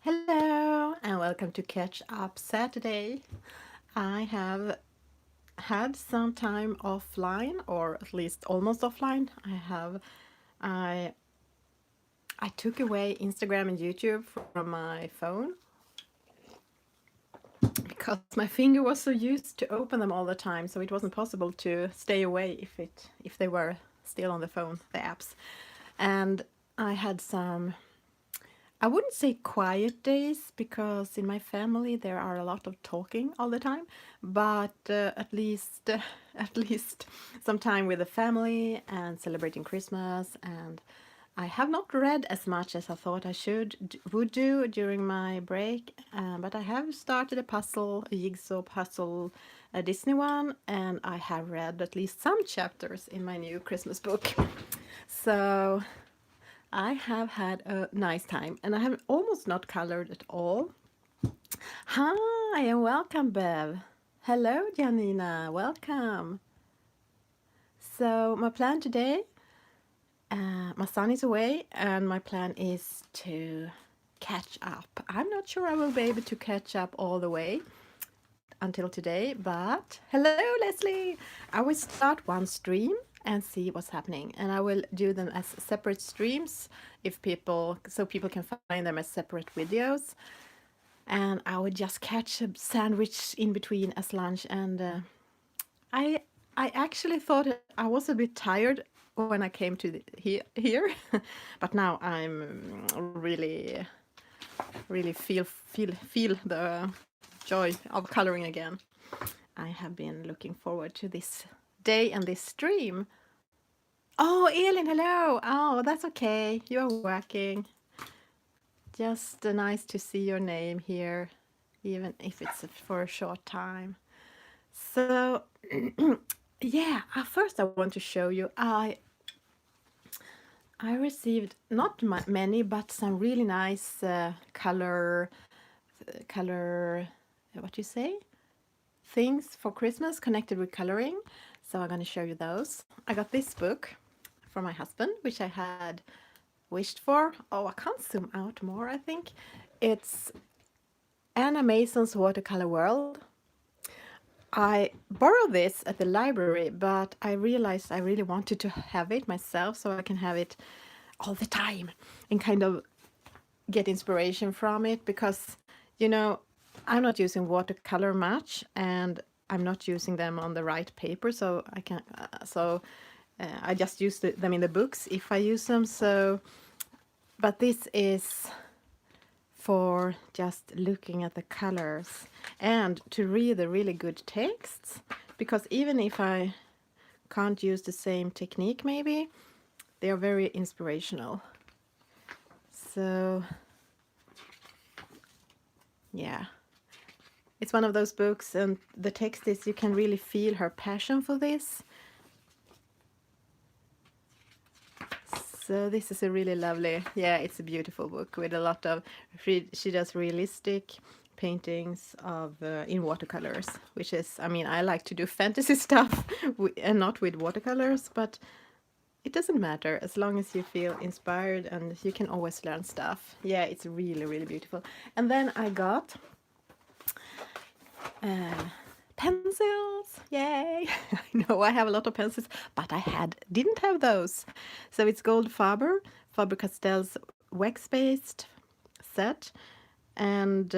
Hello and welcome to Catch Up Saturday. I have had some time offline, or at least almost offline. I I took away Instagram and YouTube from my phone because my finger was so used to open them all the time, so it wasn't possible to stay away if they were still on the phone, the apps. And I had some, I wouldn't say quiet days because in my family there are a lot of talking all the time, but at least some time with the family and celebrating Christmas. And I have not read as much as I thought I would do during my break, but I have started a jigsaw puzzle, a Disney one, and I have read at least some chapters in my new Christmas book. So I have had a nice time and I have almost not colored at all. Hi and welcome, Bev. Hello, Janina. Welcome. So, my plan today, my son is away, and my plan is to catch up. I'm not sure I will be able to catch up all the way until today, but hello, Leslie. I will start one stream and see what's happening, and I will do them as separate streams so people can find them as separate videos. And I would just catch a sandwich in between as lunch. And I I actually thought I was a bit tired when I came to here, but now I'm really feel the joy of coloring again. I have been looking forward to this day and this stream. Oh, Elin, hello. Oh, that's okay. You're working. Just nice to see your name here, even if it's for a short time. So, yeah, first I want to show you. I received not many, but some really nice color, what you say, things for Christmas connected with coloring. So I'm going to show you those. I got this book from my husband, which I had wished for. Oh, I can't zoom out more, I think. It's Anna Mason's Watercolor World. I borrowed this at the library, but I realized I really wanted to have it myself so I can have it all the time and kind of get inspiration from it because, you know, I'm not using watercolor much and I'm not using them on the right paper, so I just use them in the books if I use them. So, but this is for just looking at the colors and to read the really good texts, because even if I can't use the same technique, maybe they are very inspirational. So yeah, it's one of those books, and the text is, you can really feel her passion for this. So this is a really lovely, yeah, it's a beautiful book with a lot of, she does realistic paintings of in watercolors, which is, I mean, I like to do fantasy stuff and not with watercolors, but it doesn't matter as long as you feel inspired, and you can always learn stuff. Yeah, it's really beautiful. And then I got pencils. Yay! I know I have a lot of pencils, but I didn't have those. So it's Gold Faber-Castell's wax-based set, and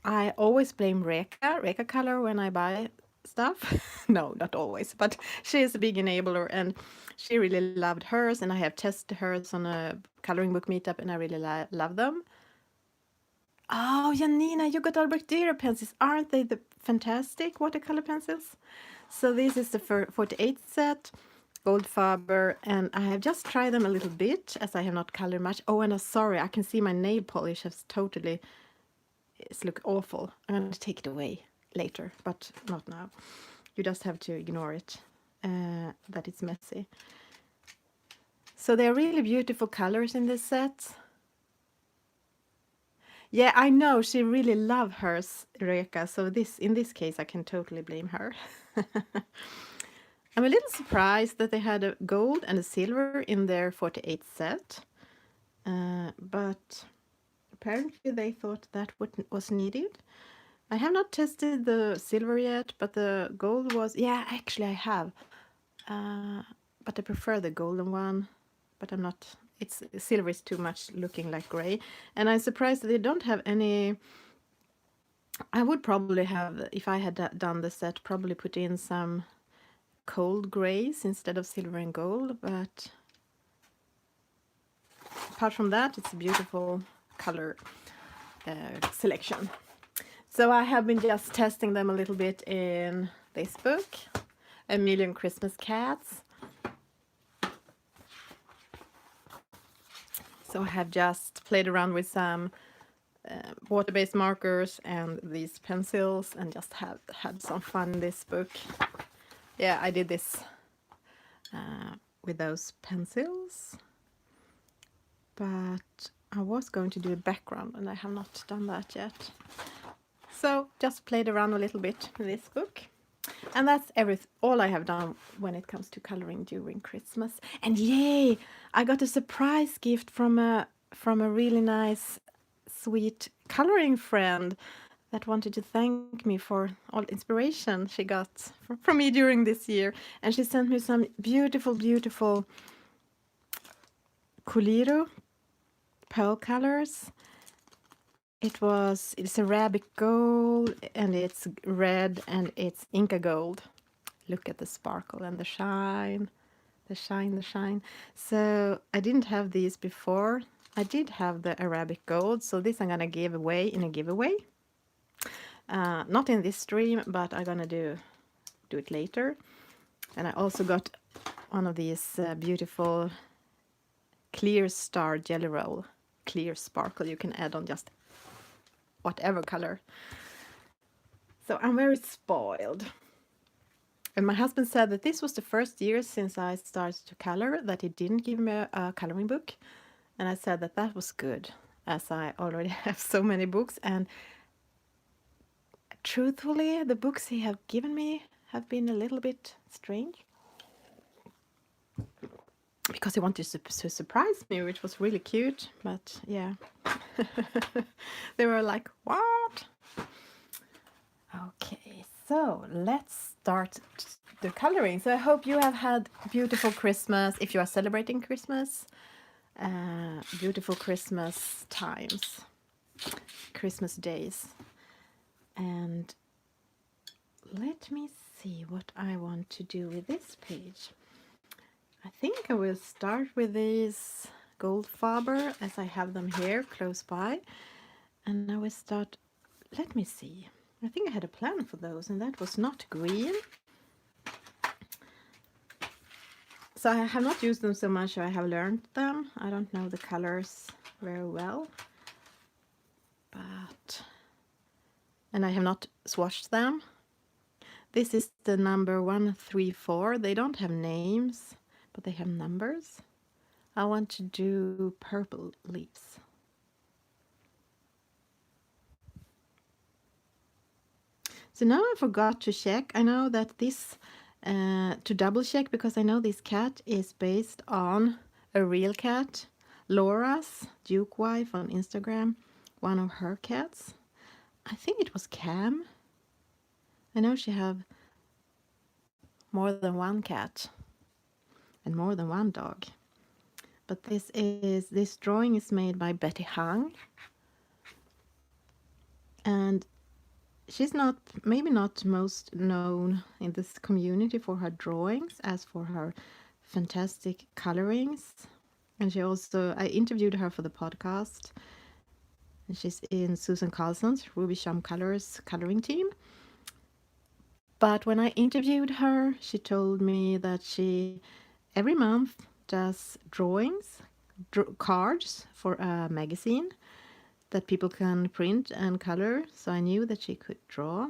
I always blame Reka Color when I buy stuff. No, not always, but she is a big enabler, and she really loved hers, and I have tested hers on a coloring book meetup, and I really love them. Oh, Janina, you got Albrecht Dürer pencils. Aren't they the fantastic watercolor pencils? So this is the 48 set, Gold Faber, and I have just tried them a little bit as I have not colored much. Oh, and I'm sorry, I can see my nail polish has totally, it's look awful. I'm going to take it away later, but not now. You just have to ignore it, that it's messy. So they're really beautiful colors in this set. Yeah, I know she really loved hers, Reka. So in this case, I can totally blame her. I'm a little surprised that they had a gold and a silver in their 48 set. but apparently they thought that was needed. I have not tested the silver yet, but the gold was, yeah, actually I have. But I prefer the golden one, but I'm not, it's silver is too much looking like gray. And I'm surprised that they don't have any. I would probably have, if I had done the set, probably put in some cold grays instead of silver and gold, but apart from that, it's a beautiful color selection. So I have been just testing them a little bit in this book, A Million Christmas Cats. So I have just played around with some water-based markers and these pencils and just had some fun in this book. Yeah, I did this with those pencils, but I was going to do a background and I have not done that yet. So just played around a little bit with this book. And that's all I have done when it comes to coloring during Christmas. And yay, I got a surprise gift from a really nice, sweet coloring friend that wanted to thank me for all the inspiration she got from me during this year. And she sent me some beautiful, beautiful Coliro pearl colors. It's Arabic gold and it's red and it's Inca gold. Look at the sparkle and the shine, the shine, the shine. So I didn't have these before. I did have the Arabic gold, so this I'm gonna give away in a giveaway. Not in this stream, but I'm gonna do it later. And I also got one of these beautiful clear star jelly roll, clear sparkle you can add on just whatever color. So I'm very spoiled. And my husband said that this was the first year since I started to color that he didn't give me a coloring book. And I said that that was good, as I already have so many books. And truthfully, the books he have given me have been a little bit strange. Because he wanted to surprise me, which was really cute. But yeah, they were like, what? Okay, so let's start the coloring. So I hope you have had beautiful Christmas, if you are celebrating Christmas, beautiful Christmas times, Christmas days. And let me see what I want to do with this page. I think I will start with these Goldfaber as I have them here close by. And I will start, let me see. I think I had a plan for those, and that was not green. So I have not used them so much, I have learned them. I don't know the colors very well. And I have not swatched them. This is the number 134. They don't have names, but they have numbers. I want to do purple leaves. So now I forgot to check. I know that this, to double check, because I know this cat is based on a real cat. Laura's Duke wife on Instagram, one of her cats. I think it was Cam. I know she have more than one cat and more than one dog. But this drawing is made by Betty Hung. And she's not, maybe not most known in this community for her drawings as for her fantastic colorings. And she also, I interviewed her for the podcast. And she's in Susan Carlson's Ruby Shum Colors coloring team. But when I interviewed her, she told me that she every month does drawings, cards for a magazine that people can print and color. So I knew that she could draw,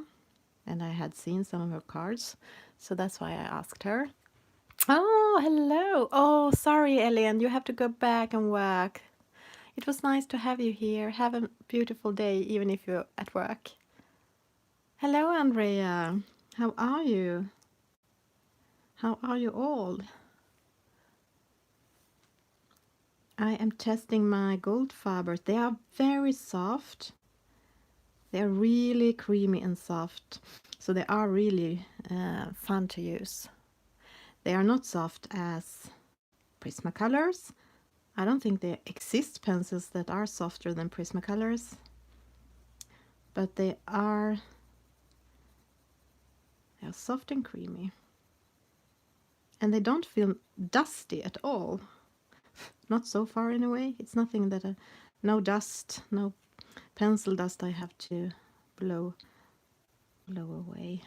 and I had seen some of her cards. So that's why I asked her. Oh, hello. Oh, sorry, Elian, you have to go back and work. It was nice to have you here. Have a beautiful day, even if you're at work. Hello, Andrea. How are you? How are you all? I am testing my Goldfarbers. They are very soft. They are really creamy and soft. So they are really fun to use. They are not soft as Prismacolors. I don't think there exist pencils that are softer than Prismacolors. But they are soft and creamy. And they don't feel dusty at all. Not so far anyway. It's nothing that no dust, no pencil dust I have to blow away.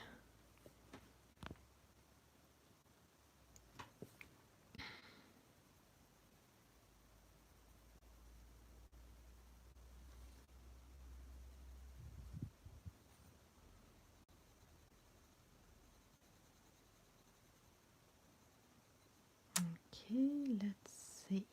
Okay, let's see.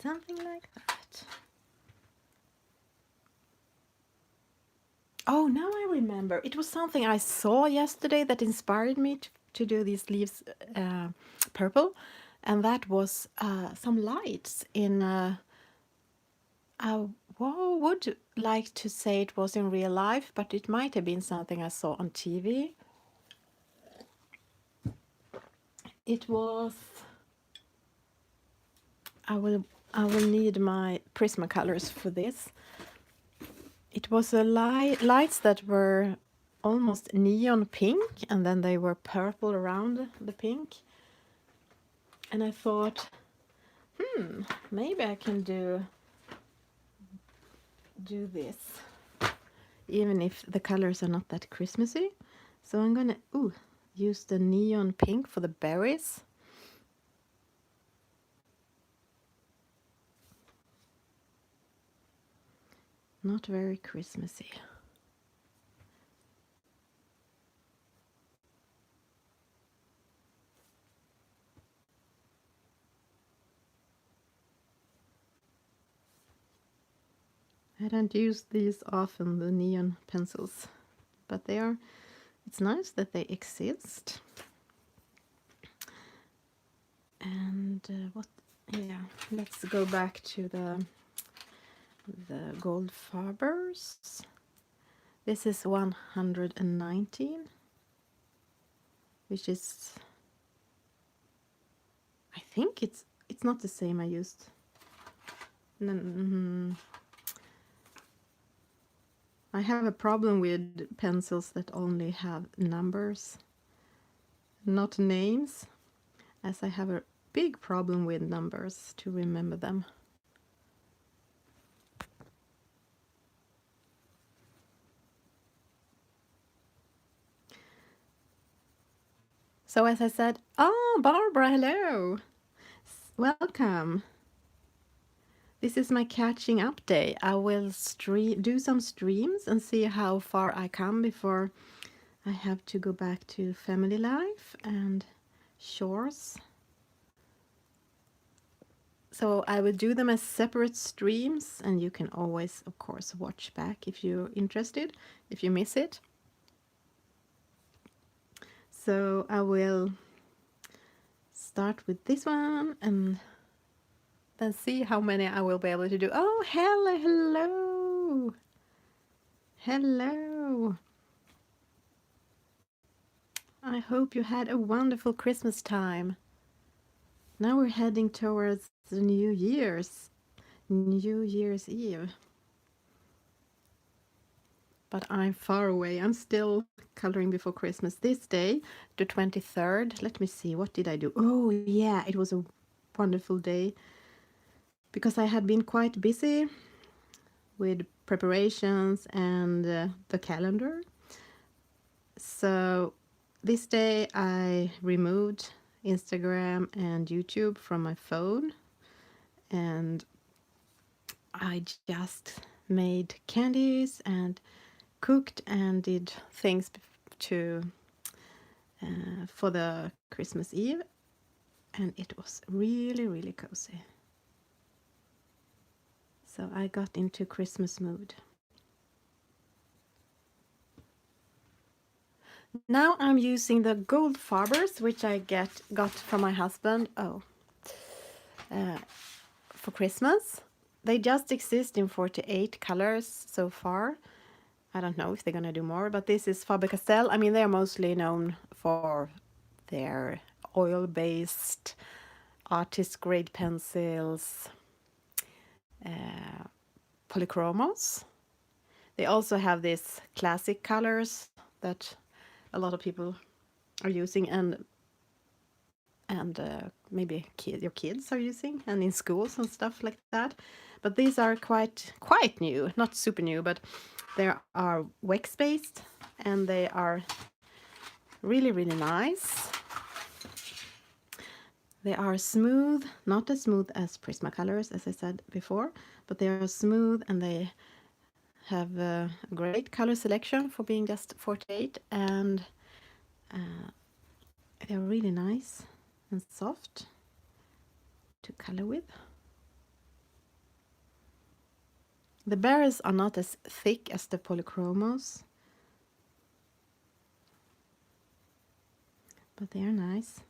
Something like that. Oh, now I remember. It was something I saw yesterday that inspired me to do these leaves purple. And that was some lights in, I would like to say it was in real life, but it might have been something I saw on TV. It was, I will need my Prismacolors for this. It was a lights that were almost neon pink, and then they were purple around the pink. And I thought, maybe I can do this, even if the colors are not that Christmassy. So I'm gonna use the neon pink for the berries. Not very Christmassy. I don't use these often, the neon pencils, but it's nice that they exist. And let's go back to the Goldfarbers. This is 119, which is, I think it's not the same I used. I have a problem with pencils that only have numbers, not names, as I have a big problem with numbers to remember them. So as I said, Barbara, hello. Welcome. This is my catching up day. I will do some streams and see how far I come before I have to go back to family life and chores. So I will do them as separate streams, and you can always, of course, watch back if you're interested, if you miss it. So I will start with this one and then see how many I will be able to do. Oh, hello. Hello. I hope you had a wonderful Christmas time. Now we're heading towards the New Year's Eve. But I'm far away. I'm still coloring before Christmas. This day, the 23rd, let me see, what did I do? Oh yeah, it was a wonderful day because I had been quite busy with preparations and the calendar. So this day I removed Instagram and YouTube from my phone, and I just made candies and cooked and did things to for the Christmas Eve, and it was really, really cozy. So I got into Christmas mood. Now I'm using the gold fibers, which I got from my husband. For Christmas. They just exist in 48 colors so far. I don't know if they're gonna do more, but this is Faber-Castell. I mean, they're mostly known for their oil-based artist grade pencils, polychromos. They also have these classic colors that a lot of people are using, and maybe your kids are using, and in schools and stuff like that. But these are quite new, not super new, but they are wax based, and they are really nice. They are smooth, not as smooth as Prismacolors, as I said before, but they are smooth, and they have a great color selection for being just 48, and they're really nice and soft to color with. The barrels are not as thick as the polychromos, but they are nice.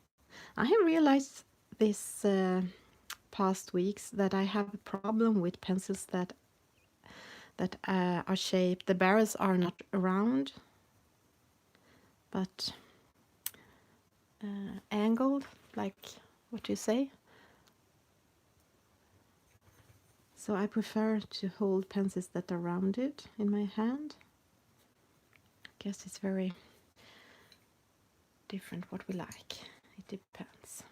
I have realized this past weeks that I have a problem with pencils that are shaped. The barrels are not round, but angled, like what you say. So I prefer to hold pencils that are rounded in my hand. I guess it's very different what we like. It depends.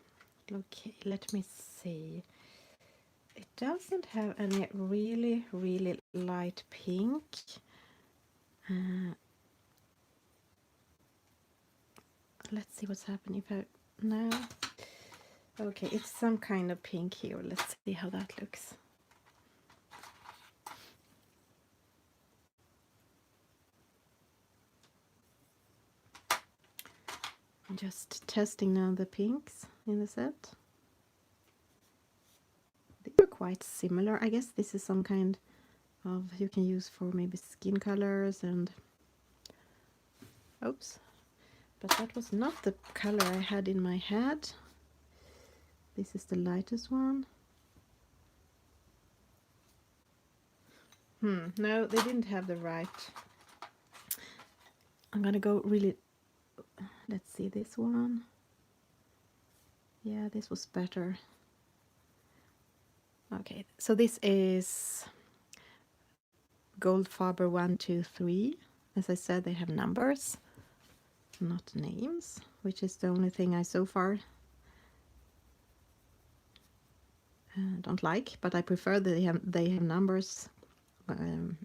Okay, let me see. It doesn't have any really light pink. Let's see what's happening if I... No. Okay, it's some kind of pink here. Let's see how that looks. I'm just testing now the pinks in the set. They are quite similar. I guess this is some kind of, you can use for maybe skin colors and... Oops. But that was not the color I had in my head. This is the lightest one. No, they didn't have the right. I'm gonna go really... Let's see this one. Yeah, this was better. Okay, so this is Goldfaber 1, 2, 3. As I said, they have numbers, not names, which is the only thing I so far don't like, but I prefer that they have numbers.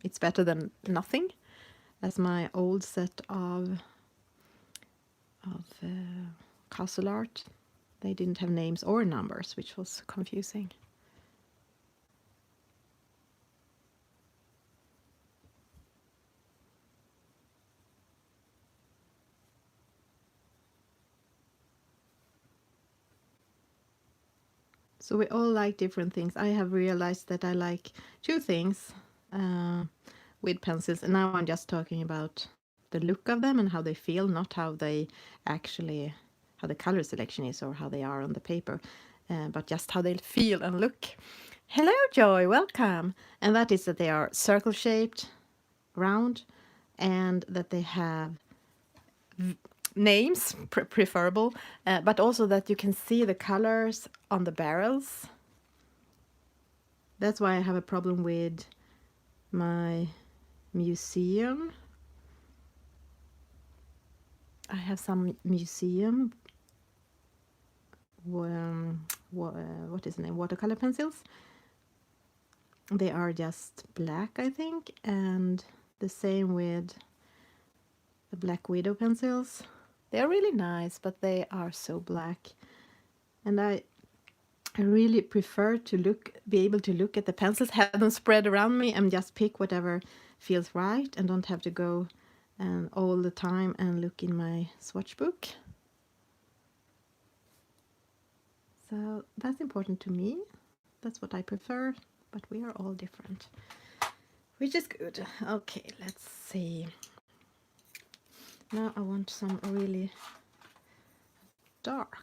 It's better than nothing, as my old set of Castle Art, they didn't have names or numbers, which was confusing. So we all like different things. I have realized that I like two things with pencils, and now I'm just talking about the look of them and how they feel, not how they actually, how the color selection is or how they are on the paper, but just how they feel and look. Hello, Joy, welcome. And that is that they are circle shaped, round, and that they have names, preferable, but also that you can see the colors on the barrels. That's why I have a problem with my museum. I have some museum, what is the name, watercolor pencils. They are just black, I think, and the same with the Black Widow pencils. They're really nice, but they are so black. And I really prefer to be able to look at the pencils, have them spread around me, and just pick whatever feels right, and don't have to go all the time and look in my swatch book. So that's important to me. That's what I prefer, but we are all different, which is good. Okay, let's see. Now I want some really dark.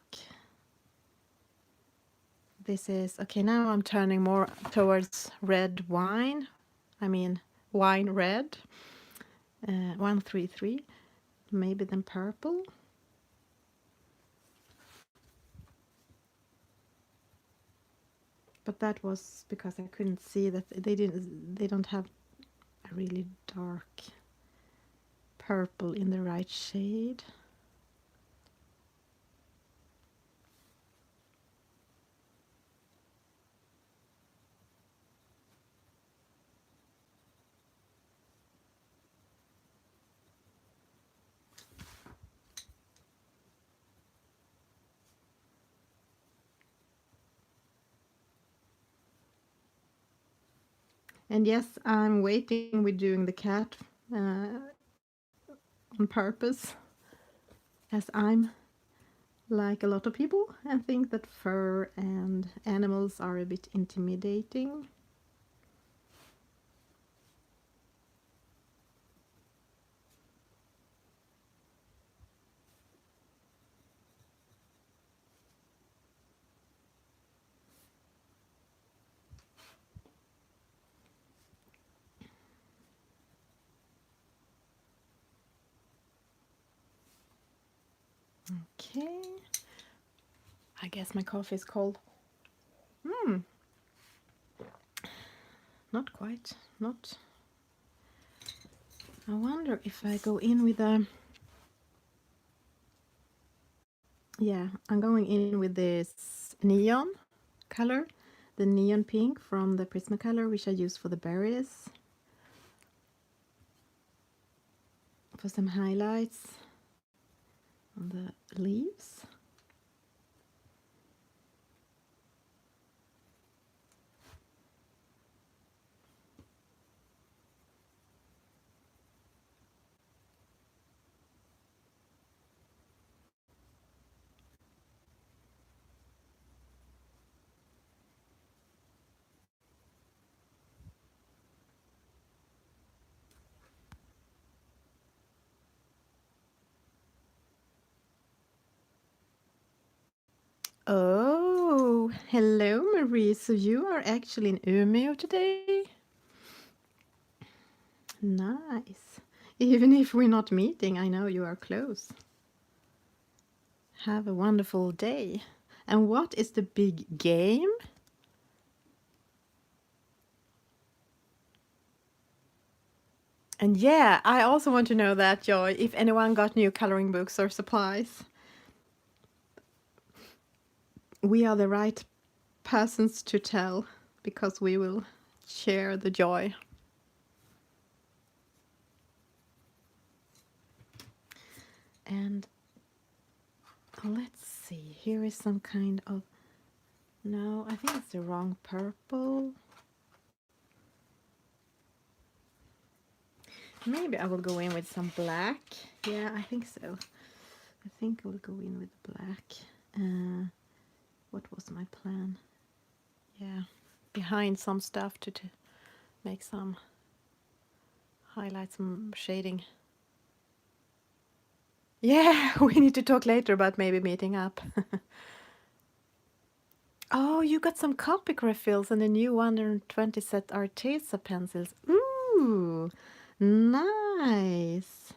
This is, okay, now I'm turning more towards red wine. I mean, wine red. 133. Maybe then purple. But that was because I couldn't see that they don't have a really dark purple in the right shade. And yes, I'm waiting with doing the cat on purpose, as I'm like a lot of people and think that fur and animals are a bit intimidating. Okay. I guess my coffee is cold. Not quite. Not. I wonder if I go in with a... Yeah, I'm going in with this neon color. The neon pink from the Prismacolor, which I use for the berries. For some highlights on the leaves. Oh, hello Marie. So you are actually in Umeå today? Nice. Even if we're not meeting, I know you are close. Have a wonderful day. And what is the big game? And yeah, I also want to know that, Joy, if anyone got new coloring books or supplies. We are the right persons to tell, because we will share the joy. And let's see, here is some kind of... No, I think it's the wrong purple. Maybe I will go in with some black. Yeah, I think so. I think I will go in with black. What was my plan? Yeah, behind some stuff to make some highlights, some shading. Yeah, we need to talk later about maybe meeting up. Oh, you got some Copic refills and a new 120 set Arteza pencils. Ooh, nice.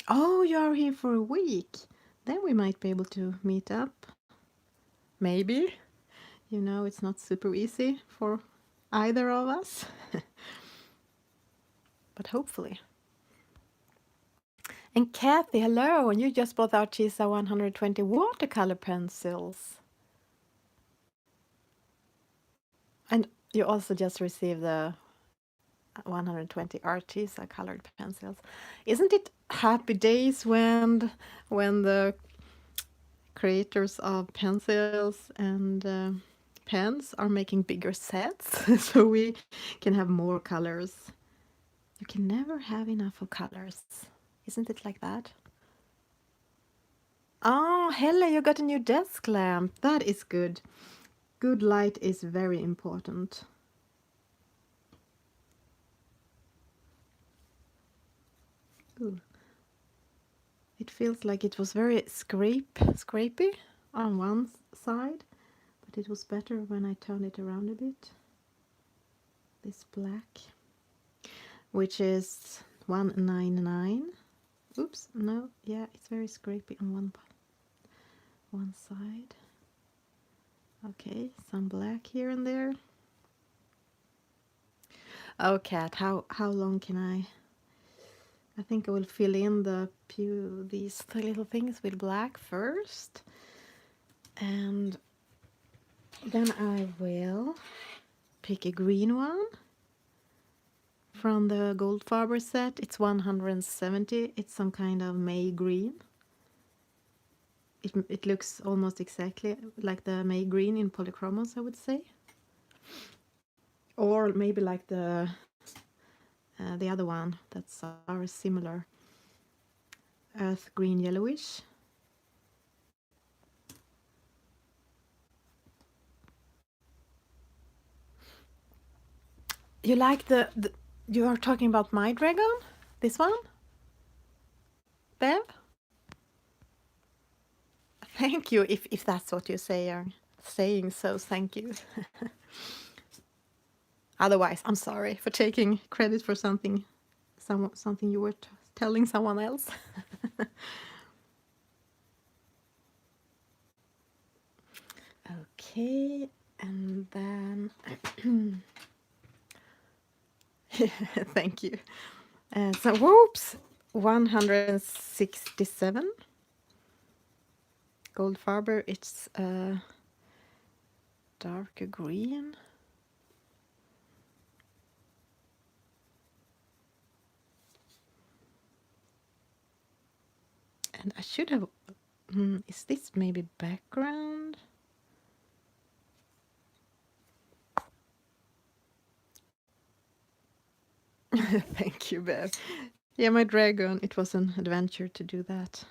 Oh, you are here for a week. Then we might be able to meet up. Maybe. You know, it's not super easy for either of us. But hopefully. And Kathy, hello. And you just bought the Arteza 120 watercolor pencils. And you also just received the 120 Arteza colored pencils. Isn't it happy days when the creators of pencils and pens are making bigger sets so we can have more colors? You can never have enough of colors. Isn't it like that? Oh, Helle, you got a new desk lamp. That is good. Good light is very important. Ooh. It feels like it was very scrapey on one side, but it was better when I turned it around a bit. This black, which is 199. Oops, no, yeah, it's very scrapey on one side. Okay, some black here and there. Oh, Cat, how long can I think I will fill in these little things with black first, and then I will pick a green one from the Goldfarber set. It's 170. It's some kind of May green. It looks almost exactly like the May green in Polychromos, I would say, or maybe like the other one that's are similar, earth green yellowish. You like the you are talking about my dragon? This one? Bev? Thank you, if that's what you are saying, so thank you. Otherwise, I'm sorry for taking credit for something you were telling someone else. Okay, and then thank you. So whoops, 167 Goldfarber. It's darker green. And I should have, is this maybe background? Thank you, Bev. Yeah, my dragon, it was an adventure to do that.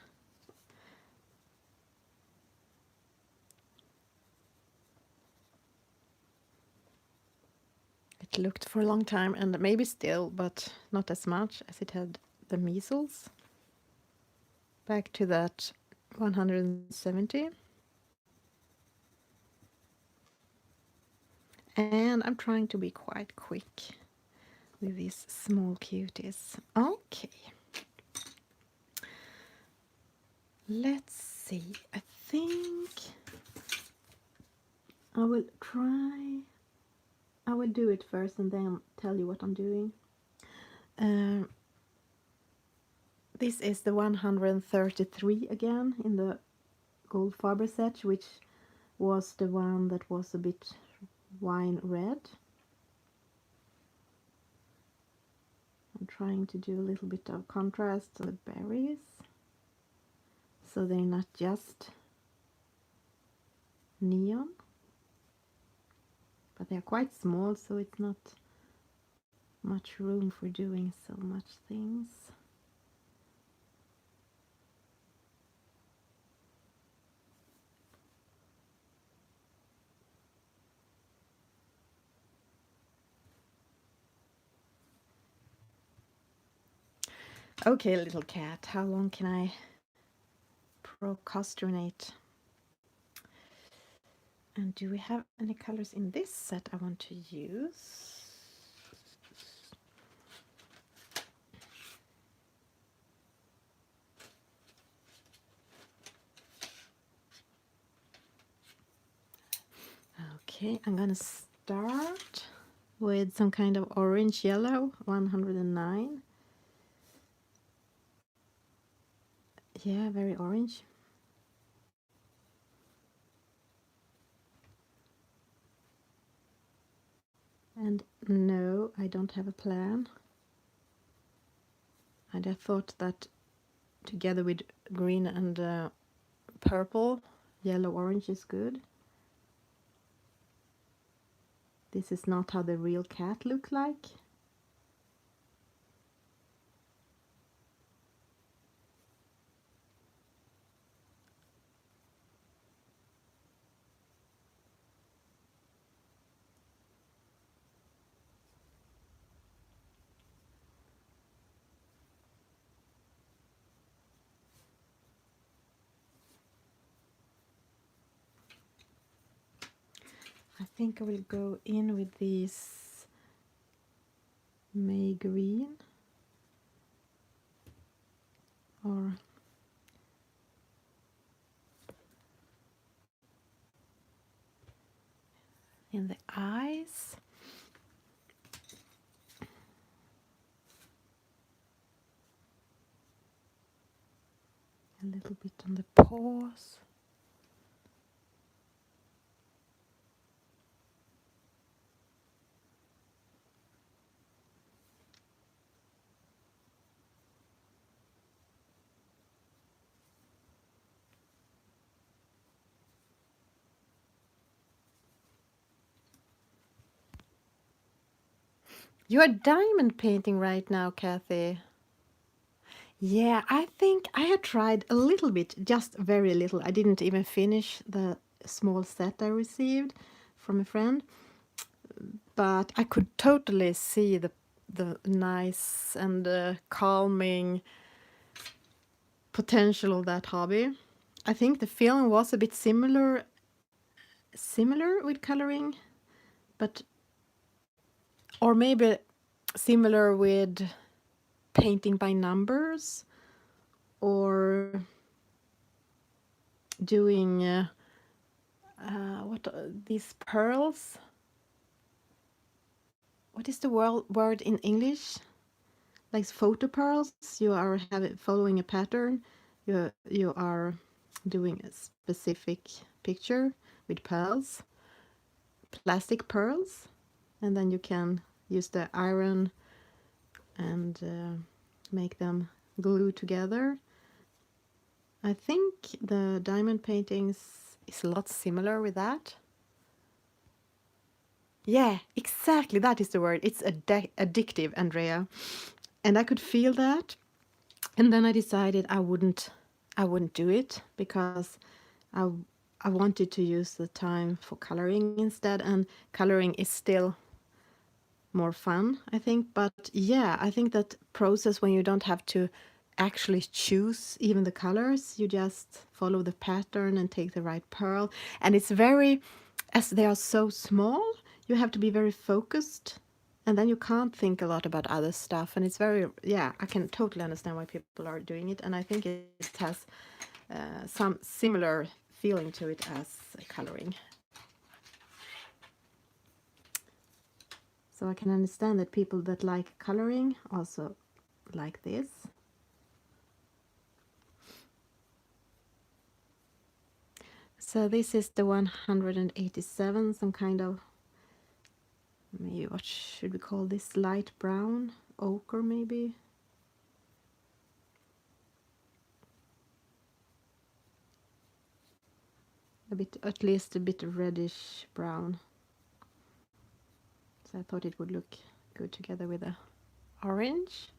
It looked for a long time, and maybe still, but not as much as it had the measles. Back to that 170. And I'm trying to be quite quick with these small cuties. Okay. Let's see. I think I will do it first and then tell you what I'm doing. This is the 133 again in the Goldfarber set, which was the one that was a bit wine red. I'm trying to do a little bit of contrast to the berries, so they're not just neon, but they're quite small, so it's not much room for doing so much things. Okay, little cat, how long can I procrastinate? And do we have any colors in this set I want to use? Okay, I'm gonna start with some kind of orange yellow, 109. Yeah, very orange. And no, I don't have a plan. And I thought that together with green and purple, yellow orange is good. This is not how the real cat look like. think I will go in with this May green, or in the eyes. A little bit on the paws. You are diamond painting right now, Kathy. Yeah, I think I had tried a little bit, just very little. I didn't even finish the small set I received from a friend, but I could totally see the nice and calming potential of that hobby. I think the feeling was a bit similar with coloring, but or maybe similar with painting by numbers, or doing what these pearls. What is the word in English? Like photo pearls. You are following a pattern. You are doing a specific picture with pearls, plastic pearls, and then you can use the iron and make them glue together. I think the diamond paintings is a lot similar with that. Yeah, exactly. That is the word. It's addictive, Andrea. And I could feel that. And then I decided I wouldn't do it because I I wanted to use the time for coloring instead, and coloring is still more fun, I think. But yeah, I think that process when you don't have to actually choose even the colors, you just follow the pattern and take the right pearl. And it's very, as they are so small, you have to be very focused, and then you can't think a lot about other stuff. And it's very, yeah, I can totally understand why people are doing it. And I think it has some similar feeling to it as coloring. So I can understand that people that like coloring also like this. So this is the 187, some kind of, maybe what should we call this, light brown, ochre maybe. A bit, at least a bit reddish brown. So I thought it would look good together with the orange.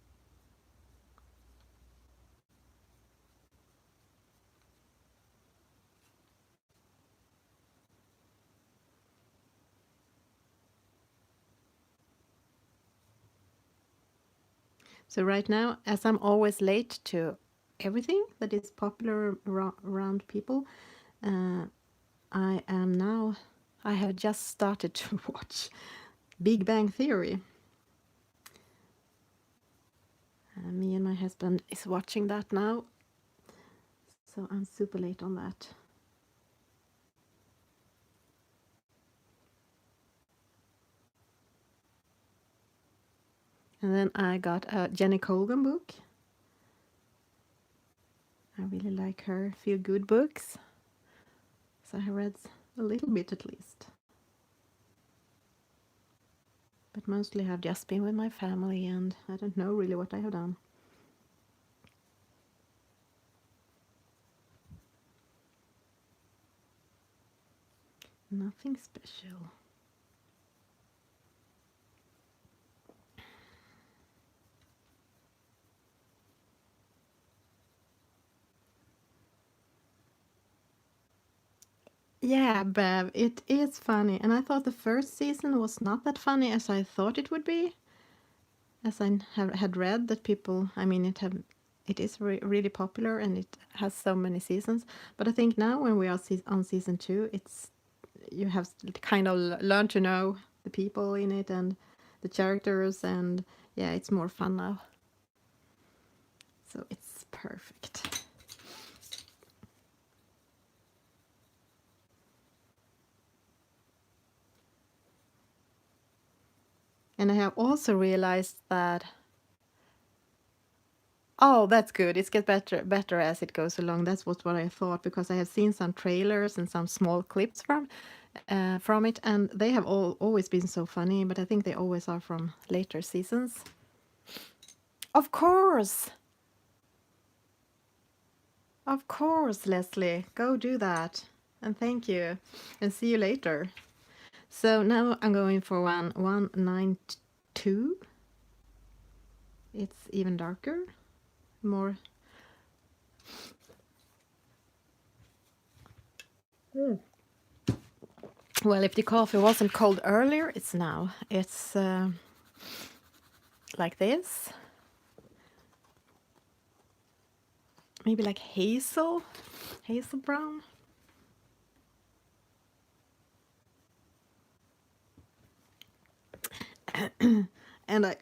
So right now, as I'm always late to everything that is popular around people, I have just started to watch Big Bang Theory. Me and my husband is watching that now, so I'm super late on that. And then I got a Jenny Colgan book. I really like her feel-good books, so I read a little bit at least. But mostly I've just been with my family, and I don't know really what I have done. Nothing special. Yeah, Bev, it is funny. And I thought the first season was not that funny as I thought it would be. As I had read that people, I mean, it is really popular and it has so many seasons. But I think now when we are on season 2, you have kind of learned to know the people in it and the characters, and yeah, it's more fun now. So it's perfect. And I have also realized that, oh, that's good. It gets better as it goes along. That's what I thought, because I have seen some trailers and some small clips from it, and they have always been so funny. But I think they always are from later seasons. Of course, of course, Leslie, go do that, and thank you, and see you later. So now I'm going for 192. It's even darker, more. Well, if the coffee wasn't cold earlier, it's now. It's like this. Maybe like hazel brown. And I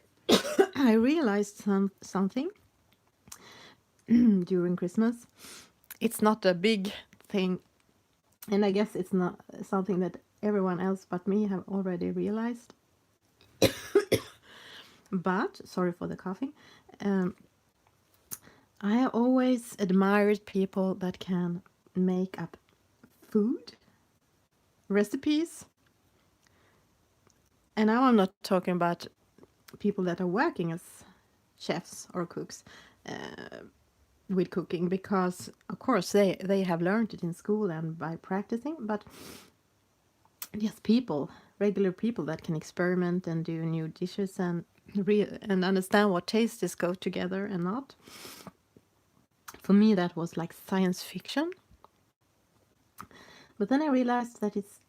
I realized something during Christmas. It's not a big thing, and I guess it's not something that everyone else but me have already realized. But sorry for the coughing. I have always admired people that can make up food recipes. And now I'm not talking about people that are working as chefs or cooks with cooking, because of course they have learned it in school and by practicing, but just people, regular people that can experiment and do new dishes and understand what tastes go together and not. For me, that was like science fiction. But then I realized that it's,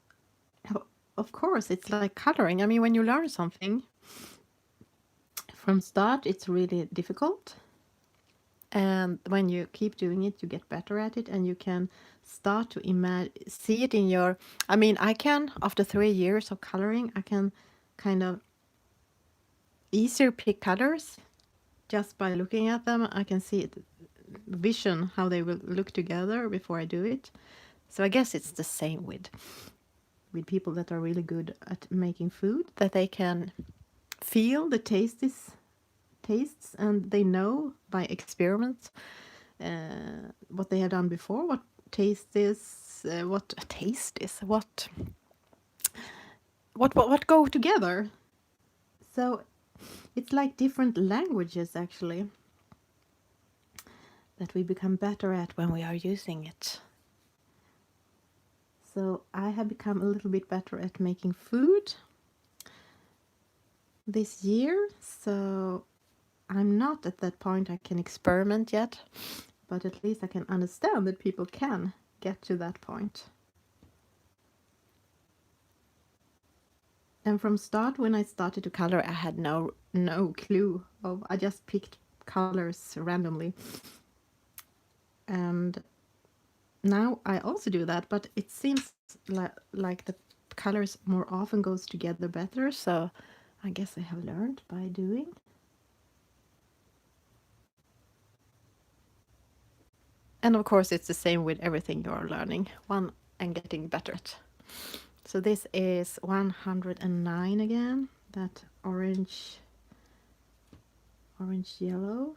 of course, it's like coloring. I mean, when you learn something from start, it's really difficult. And when you keep doing it, you get better at it, and you can start to see it in your. I mean, I can, after 3 years of coloring, I can kind of easier pick colors just by looking at them. I can see it, vision how they will look together before I do it. So I guess it's the same with people that are really good at making food, that they can feel the tastes, and they know by experiments what they have done before, what taste is, what go together. So it's like different languages, actually, that we become better at when we are using it. So I have become a little bit better at making food this year. So I'm not at that point I can experiment yet, but at least I can understand that people can get to that point. And from start, when I started to color, I had no clue of. I just picked colors randomly, and now I also do that. But it seems like the colors more often goes together better. So I guess I have learned by doing. And of course, it's the same with everything you are learning, one and getting better at. So this is 109 again, that orange yellow.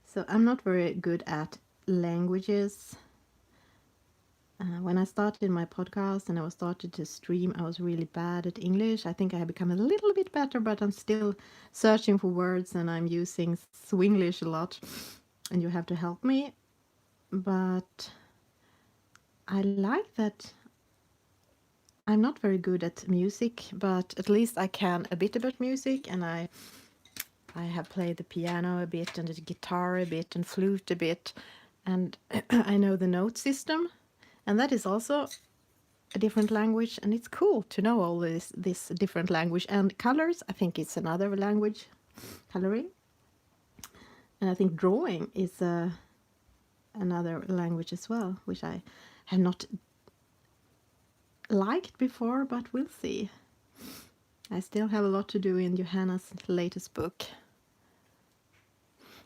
So I'm not very good at languages. When I started my podcast and I was started to stream, I was really bad at English. I think I have become a little bit better, but I'm still searching for words and I'm using Swinglish a lot, and you have to help me. But I like that I'm not very good at music, but at least I can a bit about music, and I have played the piano a bit and the guitar a bit and flute a bit, and I know the note system, and that is also a different language, and it's cool to know all this different language. And colors, I think it's another language coloring. And I think drawing is another language as well, which I have not liked before, but we'll see. I still have a lot to do in Johanna's latest book.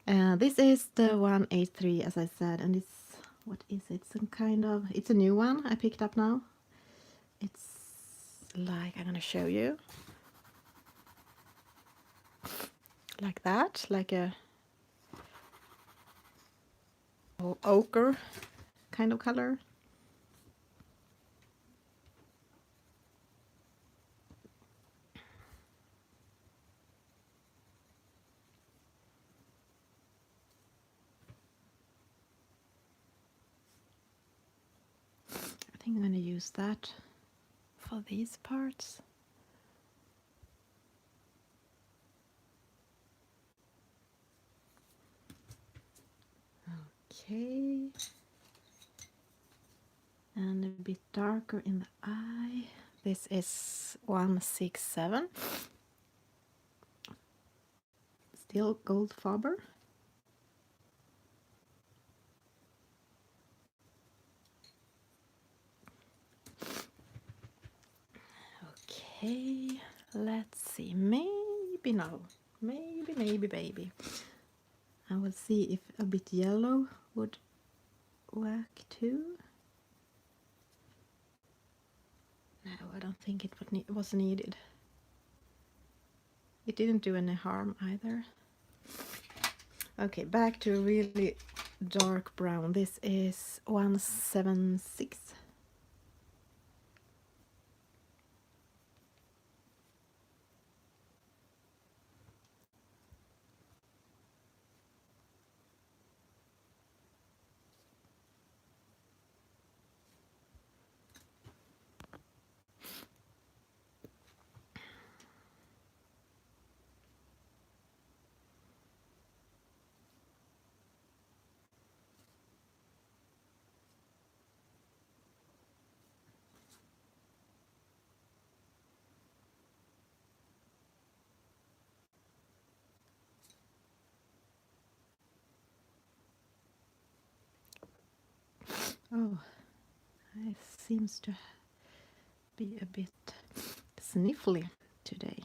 This is the 183, as I said, and it's, what is it? Some kind of, it's a new one I picked up now. It's like, I'm gonna show you. Like that, like a ochre kind of color. I think I'm gonna use that for these parts. Okay, and a bit darker in the eye. This is 167, still Goldfaber. Okay, let's see, maybe no, maybe baby. I will see if a bit yellow would work too. No, I don't think it was needed. It didn't do any harm either. Okay, back to really dark brown. This is 176. Oh, it seems to be a bit sniffly today.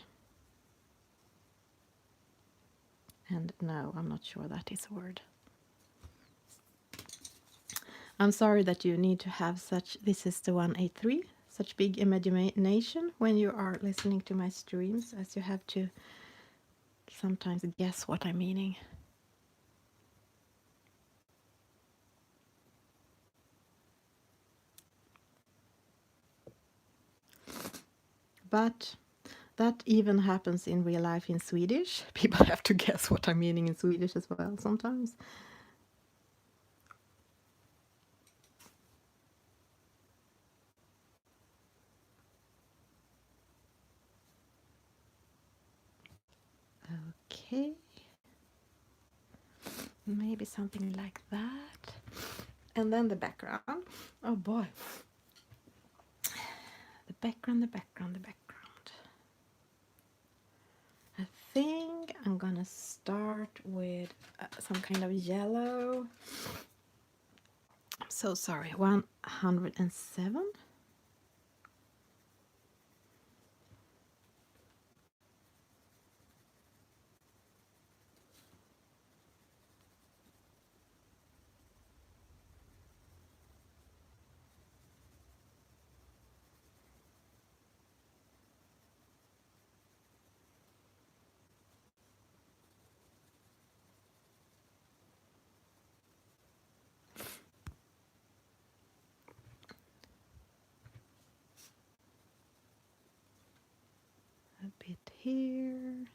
And no, I'm not sure that is a word. I'm sorry that you need to have such, this is the 183, such big imagination when you are listening to my streams, as you have to sometimes guess what I'm meaning. But that even happens in real life in Swedish. People have to guess what I'm meaning in Swedish as well sometimes. Okay. Maybe something like that. And then the background. Oh boy. The background. I think I'm gonna start with some kind of yellow. I'm so sorry, 107. A bit here.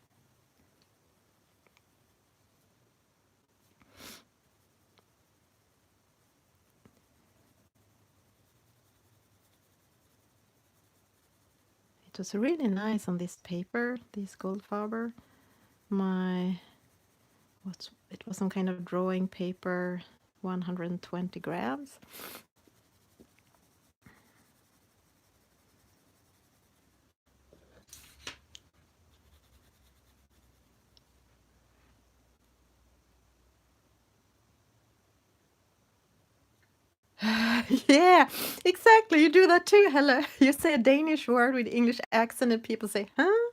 It was really nice on this paper, this Goldfaber. It was some kind of drawing paper, 120 grams. Yeah, exactly. You do that too. Hello. You say a Danish word with English accent and people say, huh?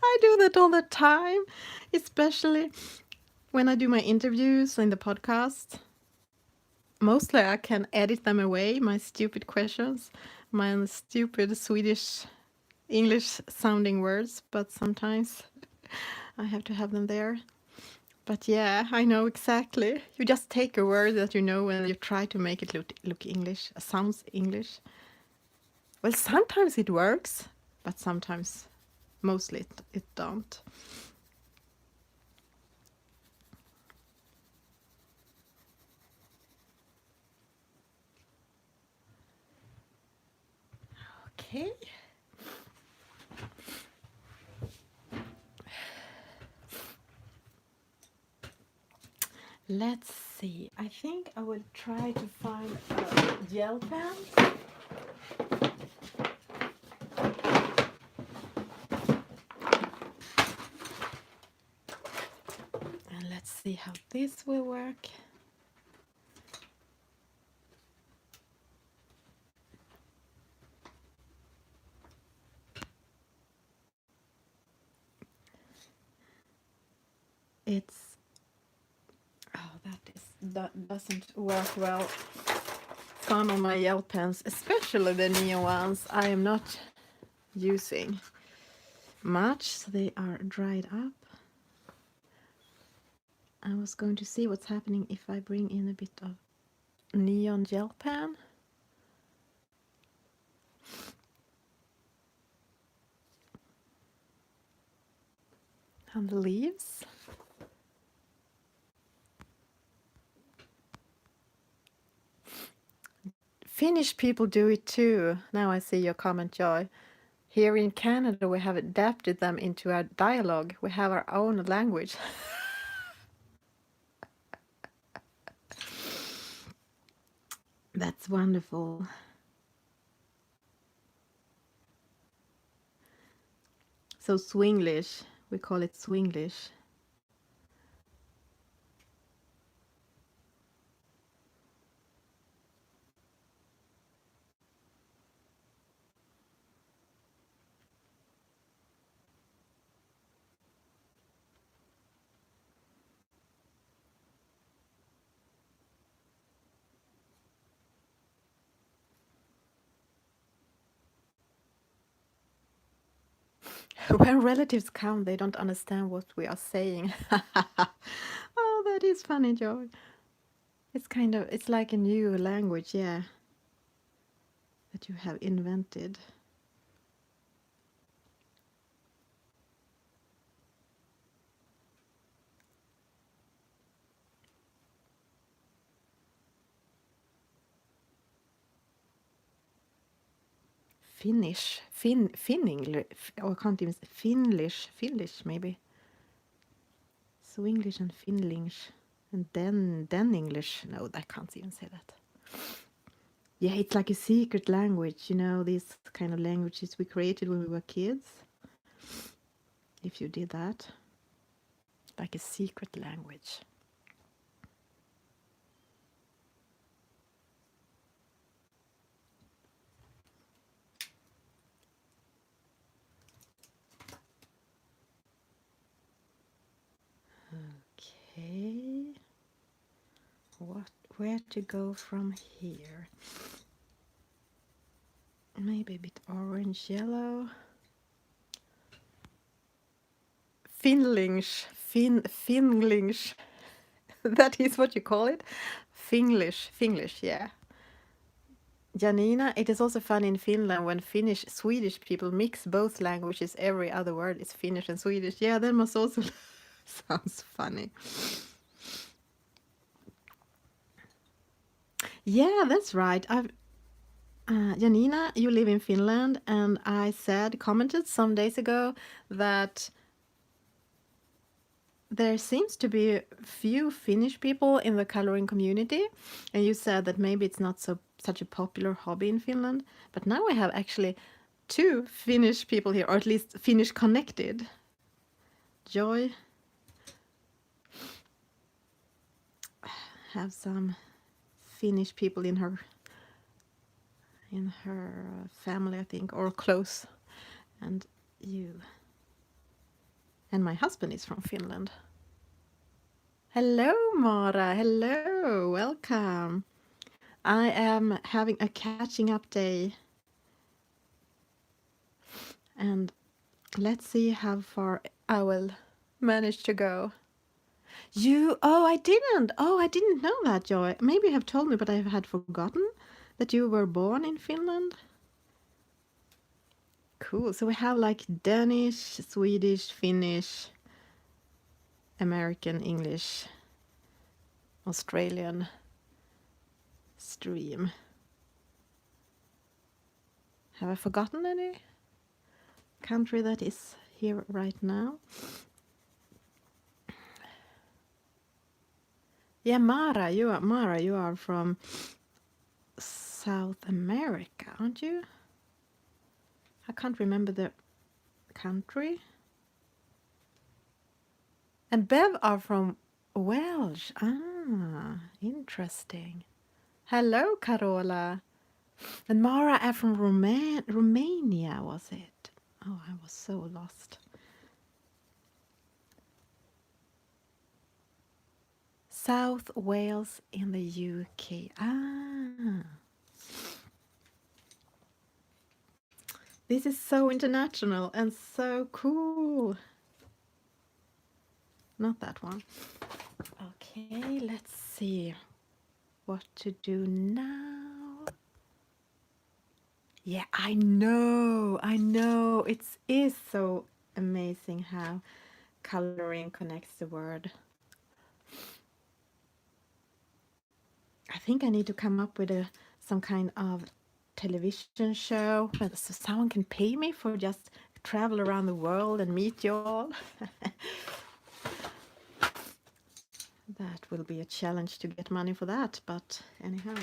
I do that all the time, especially when I do my interviews in the podcast. Mostly I can edit them away, my stupid questions, my stupid Swedish English sounding words, but sometimes I have to have them there. But yeah, I know exactly. You just take a word that you know and you try to make it look English, sounds English. Well, sometimes it works, but sometimes, mostly it don't. Okay. Let's see. I think I will try to find a gel pen. And let's see how this will work. It's that doesn't work well. Some of my gel pens, especially the neon ones, I am not using much, so they are dried up. I was going to see what's happening if I bring in a bit of neon gel pen. And the leaves. Finnish people do it too. Now I see your comment, Joy. Here in Canada, we have adapted them into our dialogue. We have our own language. That's wonderful. So Swinglish, we call it Swinglish. When relatives come, they don't understand what we are saying. Oh, that is funny, Joy. It's like a new language, yeah, that you have invented. Finnish, Finnish, or I can't even say Finnish maybe. Swinglish and Finlish, and then English. No, I can't even say that. Yeah, it's like a secret language, these kind of languages we created when we were kids. If you did that, like a secret language. Okay. Where to go from here? Maybe a bit orange, yellow. Finglish. That is what you call it? Finglish, yeah. Janina, it is also fun in Finland when Swedish people mix both languages. Every other word is Finnish and Swedish. Yeah, that must also sounds funny. Yeah, that's right. Janina, you live in Finland, and I commented some days ago that there seems to be few Finnish people in the coloring community, and you said that maybe it's not such a popular hobby in Finland, but now we have actually two Finnish people here, or at least Finnish connected. Joy have some Finnish people in her in her family, I think, or close. And you. And my husband is from Finland. Hello, Mara. Hello. Welcome. I am having a catching up day. And let's see how far I will manage to go. I didn't. Oh, I didn't know that, Joy. Maybe you have told me, but I had forgotten that you were born in Finland. Cool. So we have like Danish, Swedish, Finnish, American, English, Australian stream. Have I forgotten any country that is here right now? Yeah, Mara, you are from South America, aren't you? I can't remember the country. And Bev are from Welsh. Ah, interesting. Hello, Carola. And Mara are from Romania, was it? Oh, I was so lost. South Wales in the UK. Ah. This is so international and so cool. Not that one. Okay, let's see what to do now. Yeah, I know. It is so amazing how coloring connects the word. I think I need to come up with some kind of television show so someone can pay me for just travel around the world and meet you all. That will be a challenge to get money for that, but anyhow,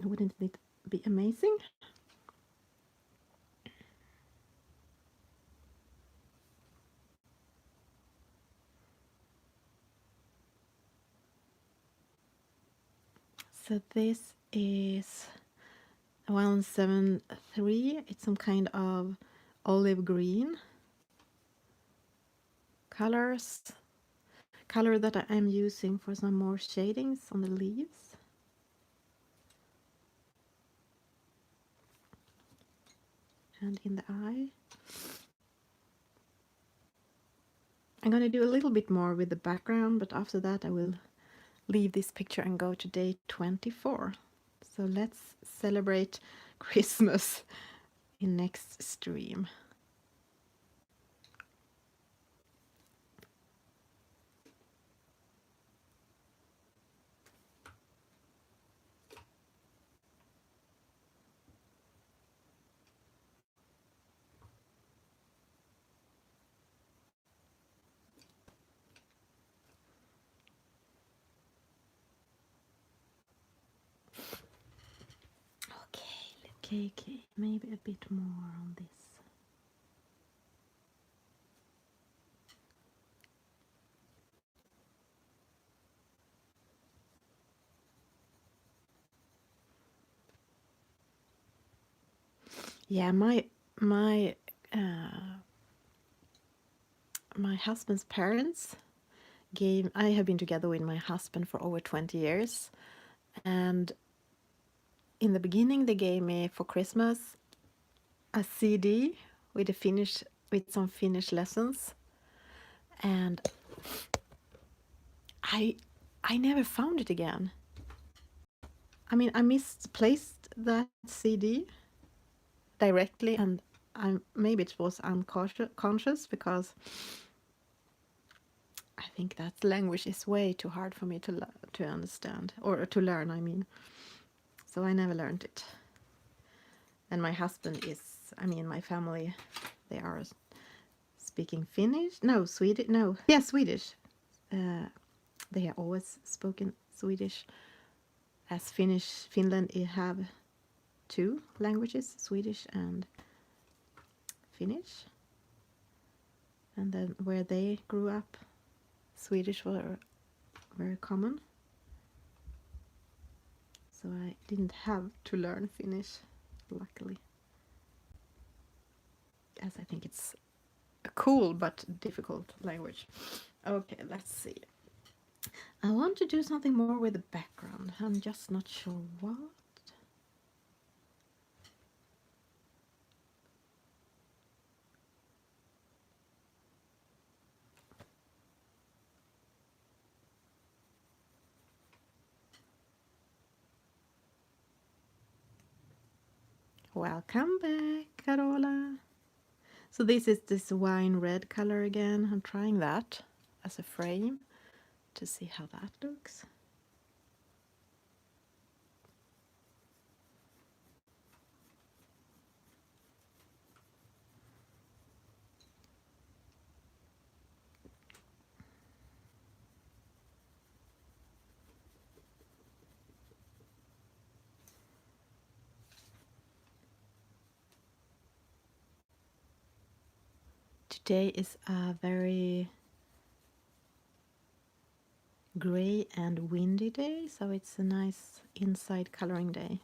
wouldn't it be amazing? So this is 173. It's some kind of olive green color that I am using for some more shadings on the leaves. And in the eye. I'm going to do a little bit more with the background, but after that I will leave this picture and go to day 24. So let's celebrate Christmas in next stream. Okay, maybe a bit more on this. Yeah, my husband's parents I have been together with my husband for over 20 years, and in the beginning they gave me for Christmas a CD with some Finnish lessons, and I never found it again. I mean, I misplaced that CD directly, and maybe it was unconscious because I think that language is way too hard for me to understand or to learn. I mean, so I never learned it. And my husband my family, they are speaking Finnish. No, Swedish. No, yeah, Swedish. They have always spoken Swedish. As Finland, have two languages, Swedish and Finnish. And then where they grew up, Swedish were very common. So so I didn't have to learn Finnish, luckily, as I think it's a cool but difficult language. Okay, let's see. I want to do something more with the background. I'm just not sure what. Welcome back, Carola. So this is this wine red color again. I'm trying that as a frame to see how that looks. Today is a very gray and windy day, so it's a nice inside coloring day.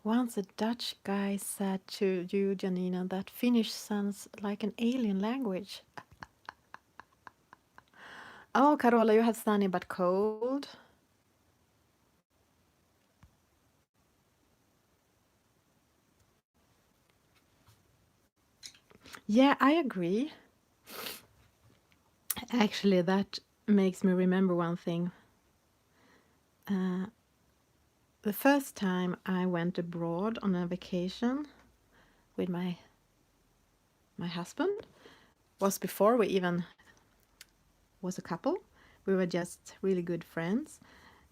Once a Dutch guy said to you, Janina, that Finnish sounds like an alien language. Oh, Carola, you have sunny but cold. Yeah, I agree. Actually, that makes me remember one thing. The first time I went abroad on a vacation with my husband was before we even was a couple. We were just really good friends,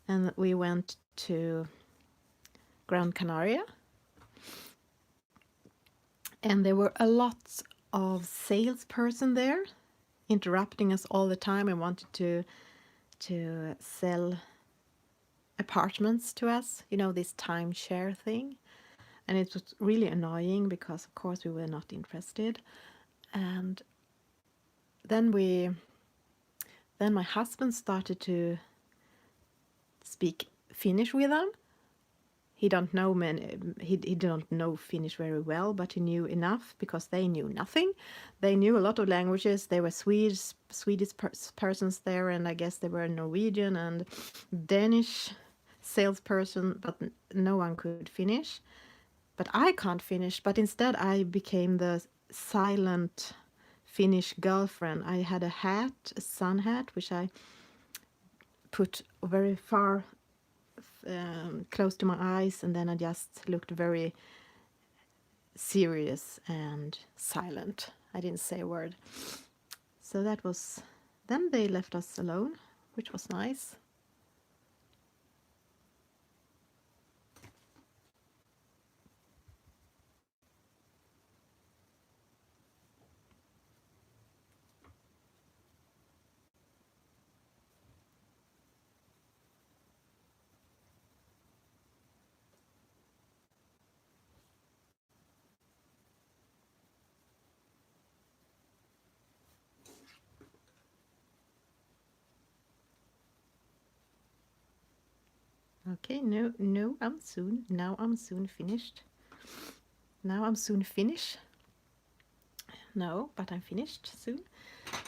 and we went to Gran Canaria, and there were a lot of salesperson there interrupting us all the time and wanted to sell apartments to us, you know, this timeshare thing. And it was really annoying because of course we were not interested. And then my husband started to speak Finnish with them. He don't know he don't know Finnish very well, but he knew enough because they knew nothing. They knew a lot of languages. There were Swedish persons there, and I guess there were Norwegian and Danish salesperson, but no one could Finnish. But I can't Finnish, but instead I became the silent Finnish girlfriend. I had a hat, a sun hat, which I put very far close to my eyes, and then I just looked very serious and silent. I didn't say a word. So that was, then they left us alone, which was nice. Okay, no, I'm soon finished. Now I'm soon finished. No, but I'm finished soon.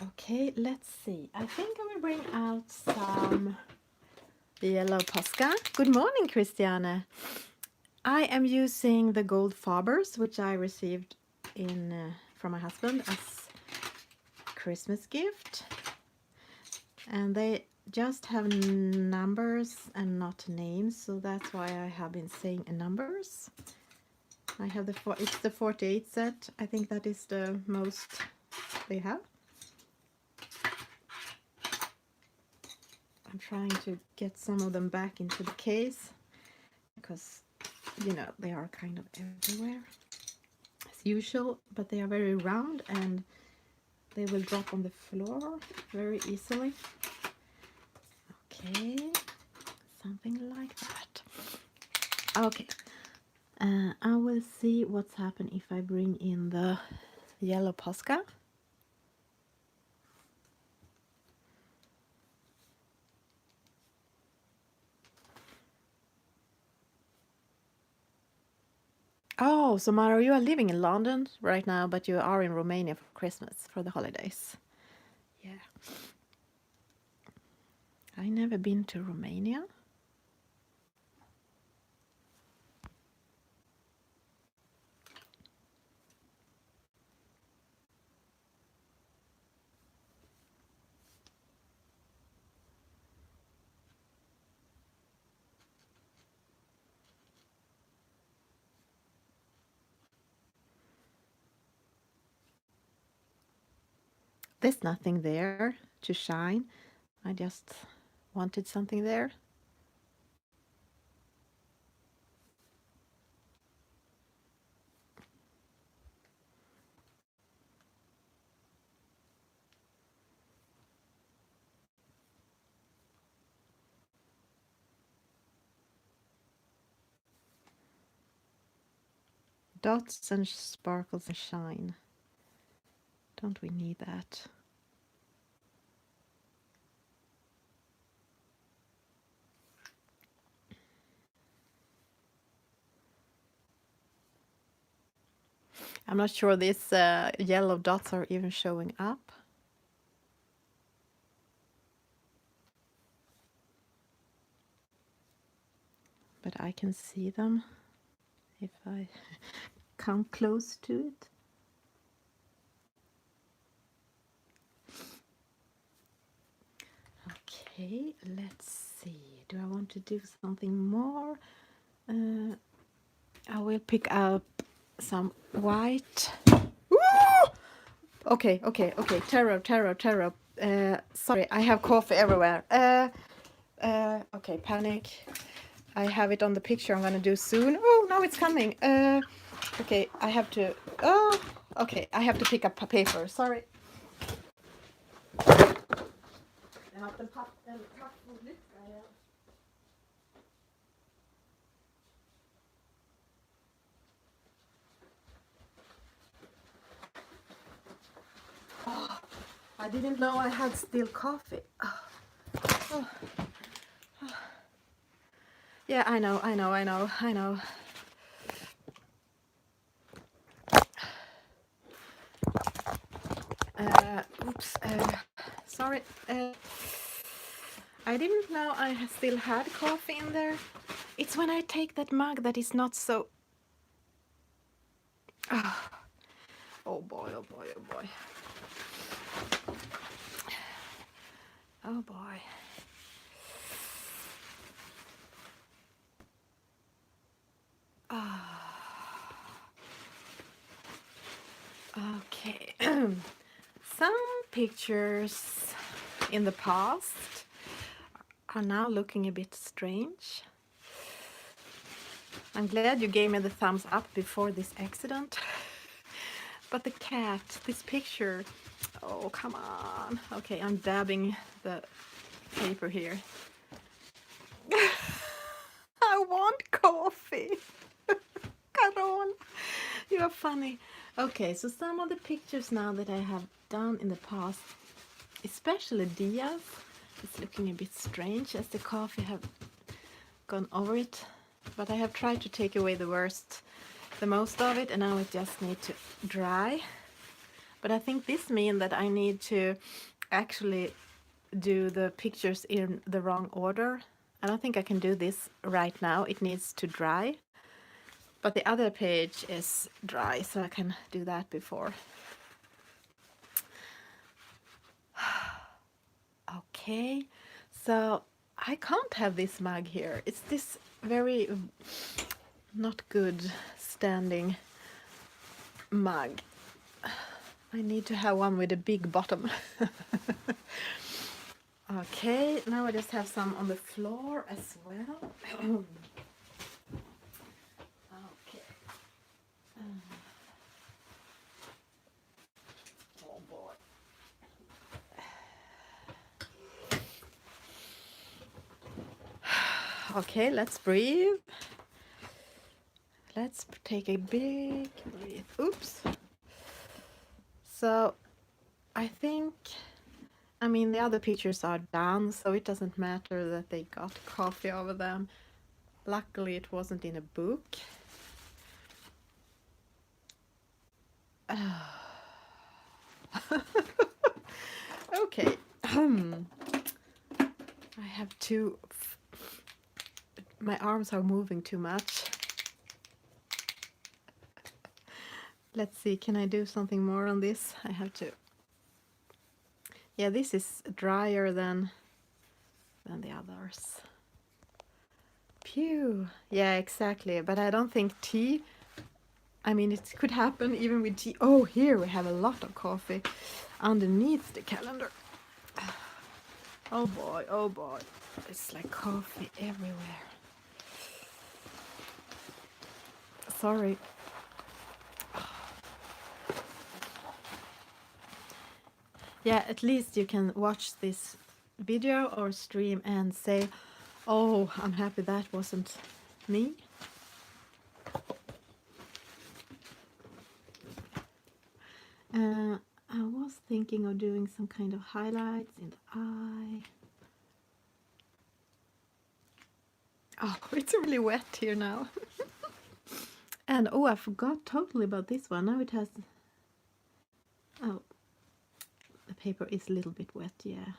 Okay, let's see. I think I will bring out some yellow Posca. Good morning, Christiane. I am using the gold Fabers, which I received in from my husband as Christmas gift. And they just have numbers and not names, so that's why I have been saying numbers. I have it's the 48 set. I think that is the most they have. I'm trying to get some of them back into the case because, you know, they are kind of everywhere as usual, but they are very round and they will drop on the floor very easily. Okay, something like that. Okay, I will see what's happened if I bring in the yellow Posca. Oh, so Maro, you are living in London right now, but you are in Romania for Christmas, for the holidays. Yeah. I never been to Romania. There's nothing there to shine. I just wanted something there. Dots and sparkles and shine. Don't we need that? I'm not sure these yellow dots are even showing up. But I can see them if I come close to it. Okay, let's see. Do I want to do something more? I will pick up some white. Woo! Okay. Tarot. Sorry, I have coffee everywhere. Okay, panic. I have it on the picture I'm gonna do soon. Oh, now it's coming. Okay, I have to. Oh, okay, I have to pick up paper. Sorry. I didn't know I had still coffee. Oh. Yeah, I know. Oops. Sorry. I didn't know I still had coffee in there. It's when I take that mug that is not so. Oh boy. Oh boy. Okay. Some pictures in the past are now looking a bit strange. I'm glad you gave me the thumbs up before this accident. But the cat, this picture, oh come on. Okay, I'm dabbing the paper here. I want coffee. Carol, you are funny. Okay, so some of the pictures now that I have done in the past, especially Diaz, it's looking a bit strange as the coffee have gone over it. But I have tried to take away the most of it, and now it just needs to dry. But I think this means that I need to actually do the pictures in the wrong order. I don't think I can do this right now. It needs to dry. But the other page is dry, so I can do that before. Okay, so I can't have this mug here. It's this very not good standing mug. I need to have one with a big bottom. Okay, now I just have some on the floor as well. Okay. Oh boy. Okay, let's breathe. Let's take a big breath. Oops. So I think, I mean, the other pictures are done, so it doesn't matter that they got coffee over them. Luckily, it wasn't in a book. Okay. I have to. My arms are moving too much. Let's see, can I do something more on this? I have to. Yeah, this is drier than the others. Pew. Yeah, exactly. But I don't think tea. I mean, it could happen even with tea. Oh, here we have a lot of coffee underneath the calendar. Oh boy, oh boy. It's like coffee everywhere. Sorry. Yeah, at least you can watch this video or stream and say, oh, I'm happy that wasn't me. I was thinking of doing some kind of highlights in the eye. Oh, it's really wet here now. And oh, I forgot totally about this one. Now it has... Oh, the paper is a little bit wet, yeah.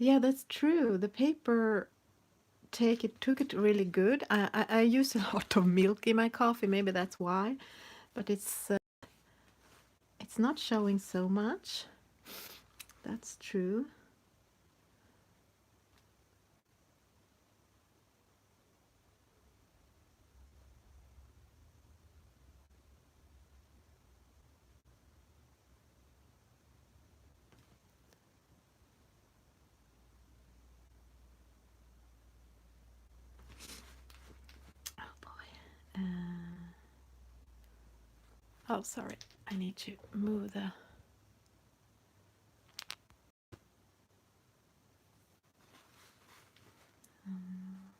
Yeah, that's true. The paper took it really good. I use a lot of milk in my coffee, maybe that's why, but it's not showing so much. That's true. Oh boy. Oh, sorry. I need to move the... let's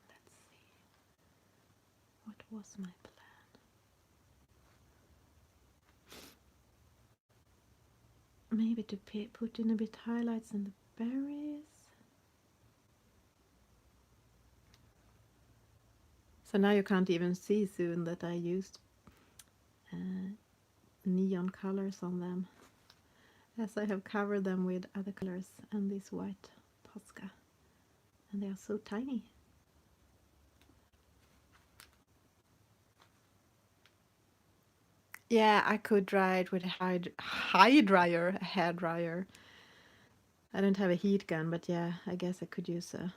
see. What was my plan? Maybe to put in a bit highlights in the berries. So now you can't even see soon that I used neon colors on them, as I have covered them with other colors and this white Posca, and they are so tiny. Yeah, I could dry it with a hair dryer. I don't have a heat gun, but yeah, I guess I could use a...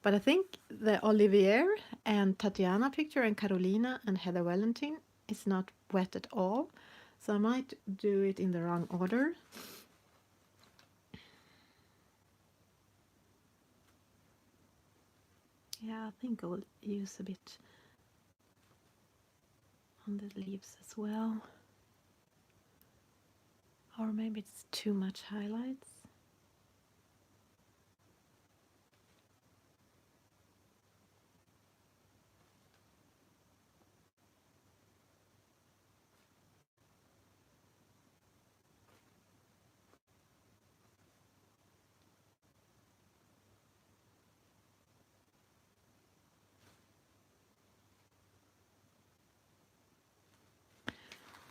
But I think the Olivier and Tatiana picture and Carolina and Heather Valentin is not wet at all, so I might do it in the wrong order. Yeah, I think I will use a bit on the leaves as well. Or maybe it's too much highlights.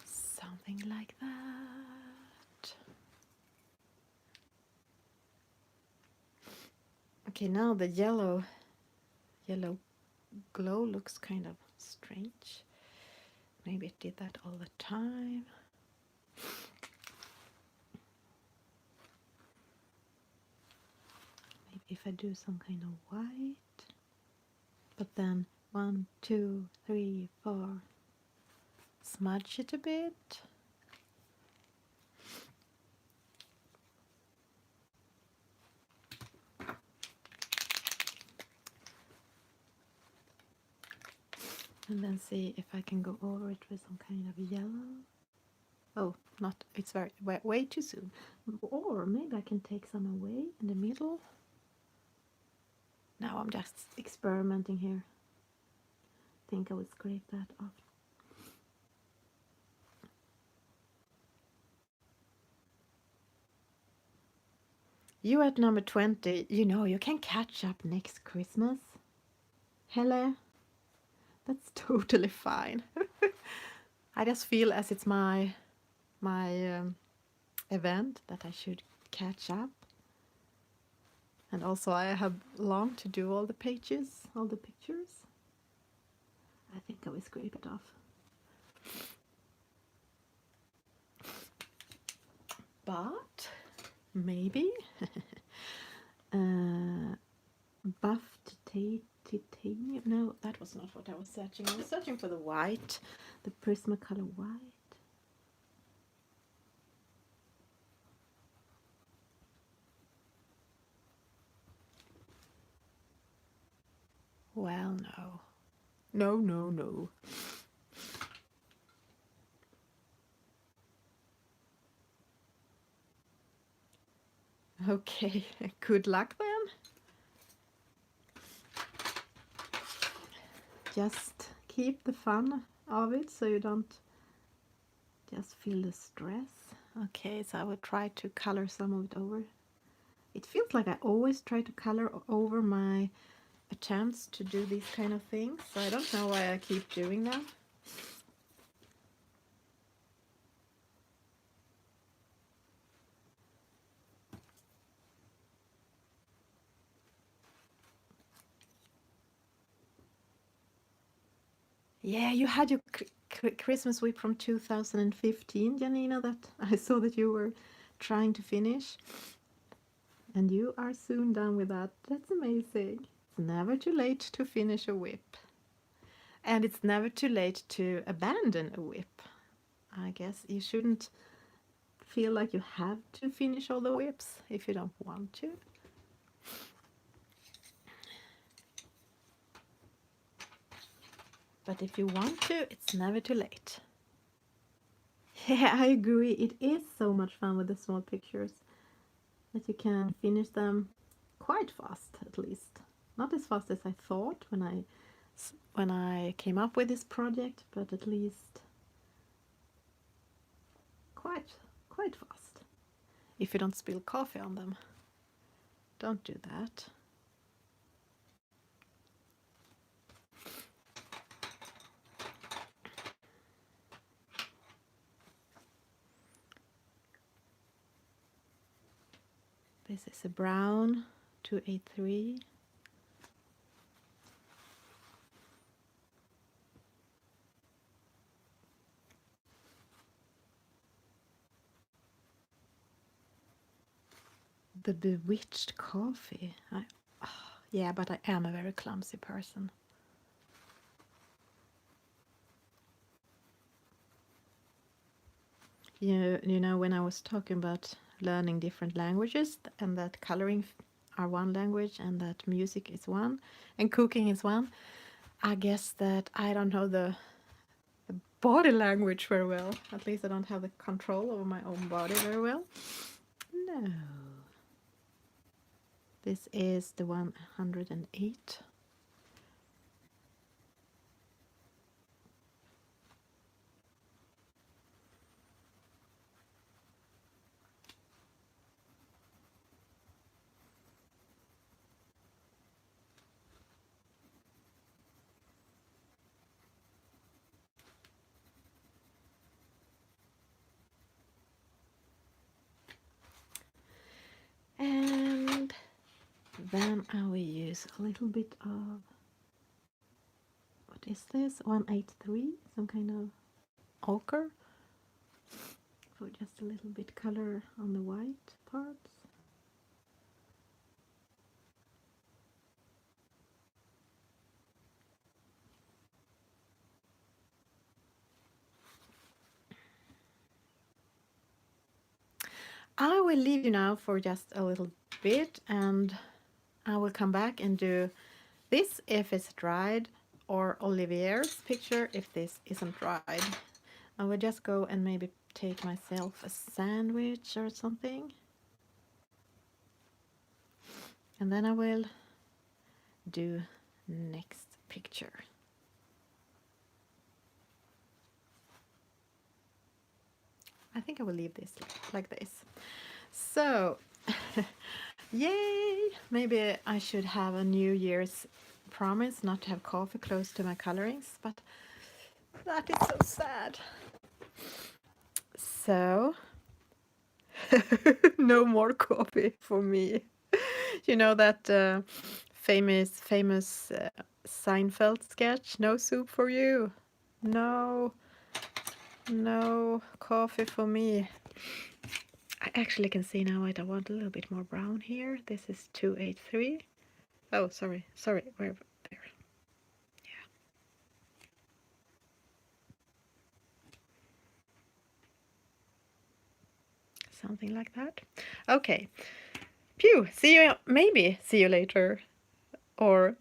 Something like that. Okay, now the yellow glow looks kind of strange. Maybe it did that all the time. Maybe if I do some kind of white, but then 1, 2, 3, 4, smudge it a bit. And then see if I can go over it with some kind of yellow. Oh, not, it's very, way too soon. Or maybe I can take some away in the middle. Now I'm just experimenting here. I think I would scrape that off. You at number 20, you know you can catch up next Christmas. Hello? That's totally fine. I just feel as it's my event that I should catch up. And also I have long to do all the pages, all the pictures. I think I will scrape it off. But maybe buffed titanium. No, that was not what I was searching. I was searching for the white, the Prismacolor white. Well, no. No, no, no. Okay, good luck then. Just keep the fun of it so you don't just feel the stress. Okay, so I will try to color some of it over. It feels like I always try to color over my attempts to do these kind of things, so I don't know why I keep doing that. Yeah, you had your Christmas whip from 2015, Janina, that I saw that you were trying to finish. And you are soon done with that. That's amazing. It's never too late to finish a whip. And it's never too late to abandon a whip. I guess you shouldn't feel like you have to finish all the whips if you don't want to. But if you want to, it's never too late. Yeah, I agree. It is so much fun with the small pictures that you can finish them quite fast, at least. Not as fast as I thought when I came up with this project, but at least quite fast. If you don't spill coffee on them, don't do that. This is a brown 283. The Bewitched Coffee. Yeah, but I am a very clumsy person. You know, when I was talking about learning different languages and that coloring are one language and that music is one and cooking is one, I guess that I don't know the body language very well. At least I don't have the control over my own body very well. No. This is the 108. And then I will use a little bit of, what is this? 183, some kind of ochre, for just a little bit color on the white parts. I will leave you now for just a little bit, and I will come back and do this if it's dried, or Olivier's picture if this isn't dried. I will just go and maybe take myself a sandwich or something. And then I will do next picture. I think I will leave this like this. So, yay! Maybe I should have a New Year's promise not to have coffee close to my colorings, but that is so sad. So, no more coffee for me. You know that famous Seinfeld sketch, "No soup for you." No, no coffee for me. I actually can see now I want a little bit more brown here. This is 283. Oh, sorry, where there? Yeah. Something like that. Okay. Pew, maybe see you later, or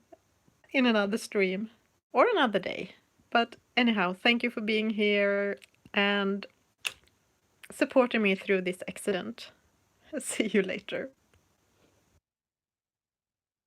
in another stream, or another day. But anyhow, thank you for being here and supporting me through this accident. See you later.